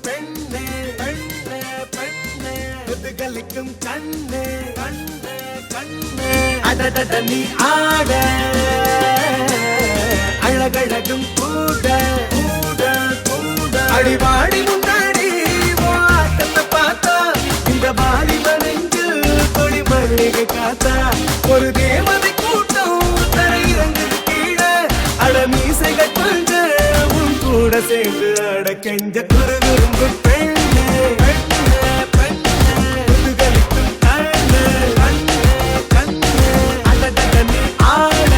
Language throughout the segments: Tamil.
பெண்ணே பெண்ணே பெண்ணே முதுகலிக்கும் கண்ணே கண்ணே கண்ணே அடடட நீ ஆட அழகழகும் கூட கூட கூட அடிவாடி முன்னாடி வாட்டத்தை பார்த்தா இந்த வாலிப நெஞ்சில் கொடி மல்லிகை காத்தா ஒரு தேவதை கூட்டம் தரையிறங்குது கீழே அடமீசைகள் கொஞ்சம் உன் கூட சேர்ந்து அட கெஞ்ச குறுகுறும்பு பெண்ணே பெண்ணே பெண்ணே முதுகலிக்கும் கண்ணே கண்ணே கண்ணே அடடட நீ ஆட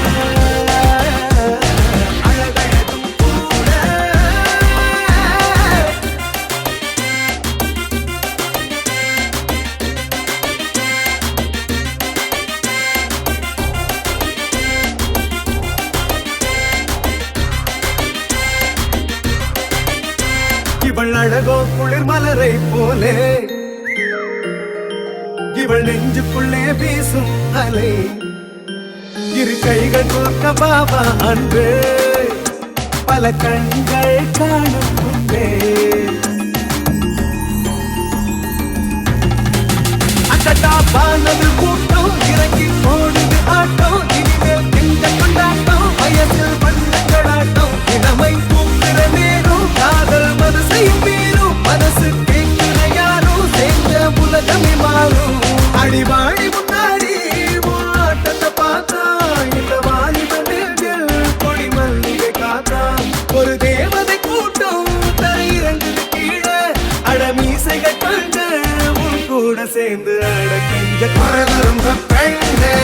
அழகழகும் கூட இவள் அழகோ குளிர் மலரை போலே இவள் நெஞ்சுக்குள்ளே வீசும் அலை இரு கைகள் தூக்க பாபா அன்பு பல கண்கள் காணும் முன்பே அட்டா பானது கூட்டம் இறங்கி போடுது ஆட்டம் இனிமேல் இந்த கொண்டாட்டம் வயசில் வண்ணங்களாட்டம் இளமை பூக்கிற நேரம் காதல் மனசையும் மீறும் மனசு கேட்கிற யாரும் சேர்ந்த உலகமே மாறும் அடிவாடி முன்னாடி ஆட்டத்தை பார்த்தா இந்த வாலிப நெஞ்சில் கொடி மல்லிகை காத்தா ஒரு தேவதை கூட்டம் தரையிறங்குது கீழே அடமீசைகள் கொஞ்சம் உன் கூட சேர்ந்து அட கெஞ்ச குரலும் பெண்ணே